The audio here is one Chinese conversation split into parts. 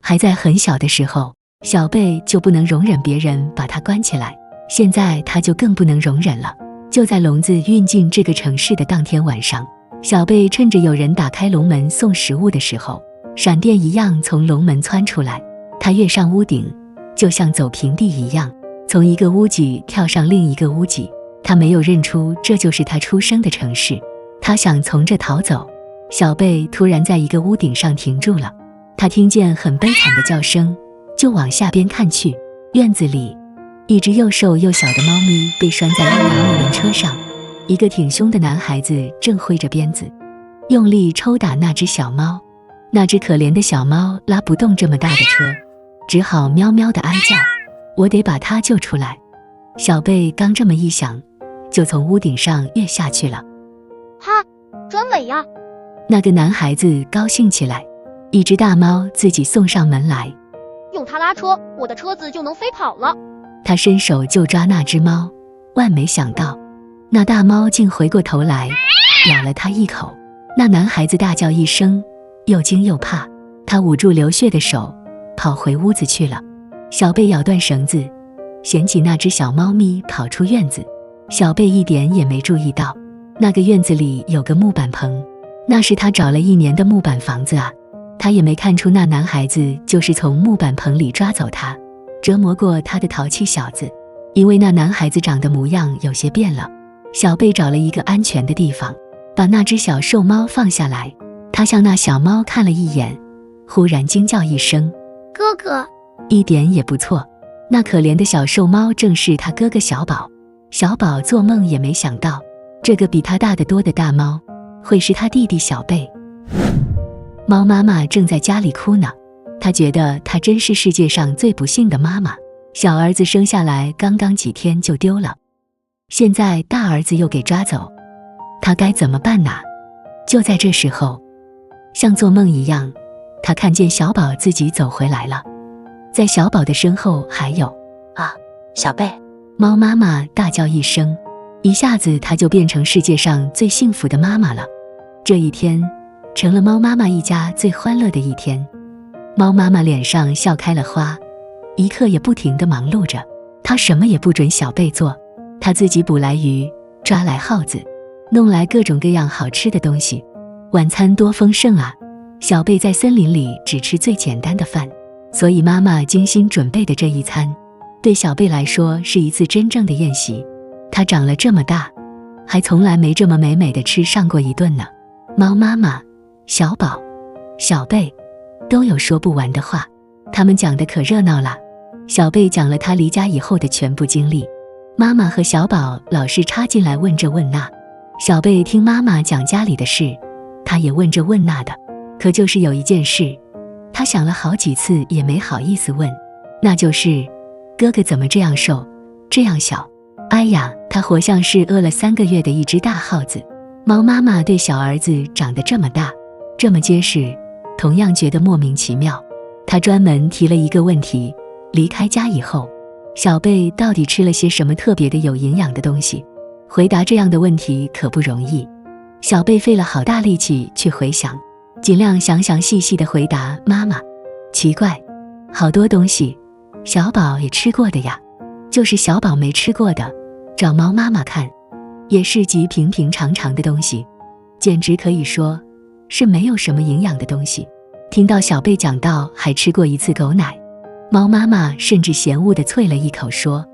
还在很小的时候，小贝就不能容忍别人把他关起来，现在他就更不能容忍了。就在笼子运进这个城市的当天晚上，小贝趁着有人打开笼门送食物的时候，闪电一样从笼门窜出来。他跃上屋顶，就像走平地一样，从一个屋脊跳上另一个屋脊。他没有认出这就是他出生的城市，他想从这逃走。小贝突然在一个屋顶上停住了，他听见很悲惨的叫声，就往下边看去。院子里，一只又瘦又小的猫咪被拴在一辆木轮车上，一个挺凶的男孩子正挥着鞭子，用力抽打那只小猫。那只可怜的小猫拉不动这么大的车，只好喵喵地哀叫，我得把它救出来。小贝刚这么一想，就从屋顶上跃下去了。哈，真美呀！那个男孩子高兴起来，一只大猫自己送上门来，用它拉车，我的车子就能飞跑了。他伸手就抓那只猫，万没想到，那大猫竟回过头来咬了他一口。那男孩子大叫一声，又惊又怕，他捂住流血的手，跑回屋子去了。小贝咬断绳子，捡起那只小猫咪跑出院子。小贝一点也没注意到，那个院子里有个木板棚，那是他找了1年的木板房子啊。他也没看出那男孩子就是从木板棚里抓走他，折磨过他的淘气小子。因为那男孩子长得模样有些变了，小贝找了一个安全的地方，把那只小瘦猫放下来。他向那小猫看了一眼，忽然惊叫一声，哥哥。一点也不错，那可怜的小瘦猫正是他哥哥小宝。小宝做梦也没想到，这个比他大得多的大猫会是他弟弟小贝。猫妈妈正在家里哭呢，她觉得她真是世界上最不幸的妈妈。小儿子生下来刚刚几天就丢了，现在大儿子又给抓走，她该怎么办呢？就在这时候，像做梦一样，她看见小宝自己走回来了。在小宝的身后还有小贝。猫妈妈大叫一声，一下子她就变成世界上最幸福的妈妈了。这一天成了猫妈妈一家最欢乐的一天。猫妈妈脸上笑开了花，一刻也不停地忙碌着。她什么也不准小贝做，她自己捕来鱼，抓来耗子，弄来各种各样好吃的东西。晚餐多丰盛啊！小贝在森林里只吃最简单的饭，所以妈妈精心准备的这一餐对小贝来说是一次真正的宴席。他长了这么大，还从来没这么美美的吃上过一顿呢。猫妈妈、小宝、小贝都有说不完的话，他们讲得可热闹了。小贝讲了他离家以后的全部经历，妈妈和小宝老是插进来问这问那。小贝听妈妈讲家里的事，他也问这问那的，可就是有一件事，他想了好几次也没好意思问，那就是哥哥怎么这样瘦，这样小？哎呀，他活像是饿了3个月的一只大耗子。猫妈妈对小儿子长得这么大，这么结实，同样觉得莫名其妙。他专门提了一个问题，离开家以后，小贝到底吃了些什么特别的有营养的东西？回答这样的问题可不容易。小贝费了好大力气去回想，尽量详详细细地回答妈妈。奇怪，好多东西小宝也吃过的呀，就是小宝没吃过的，找猫妈妈看也是极平平常常的东西，简直可以说是没有什么营养的东西。听到小贝讲到还吃过一次狗奶，猫妈妈甚至嫌恶地啐了一口说，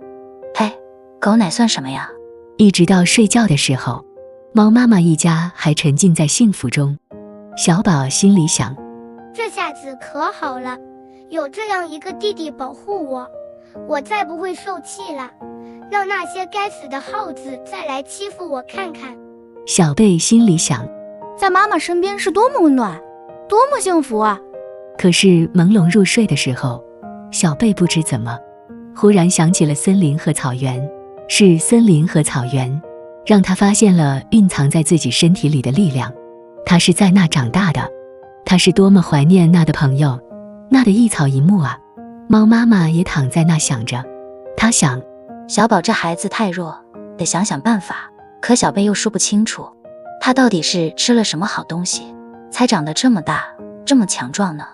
嘿，狗奶算什么呀？一直到睡觉的时候，猫妈妈一家还沉浸在幸福中。小宝心里想，这下子可好了，有这样一个弟弟保护我，我再不会受气了，让那些该死的耗子再来欺负我看看。小贝心里想，在妈妈身边是多么温暖，多么幸福啊！可是朦胧入睡的时候，小贝不知怎么忽然想起了森林和草原，是森林和草原让他发现了蕴藏在自己身体里的力量。他是在那长大的，他是多么怀念那的朋友，那的一草一木啊！猫妈妈也躺在那想着，她想，小宝这孩子太弱，得想想办法。可小贝又说不清楚，他到底是吃了什么好东西，才长得这么大，这么强壮呢？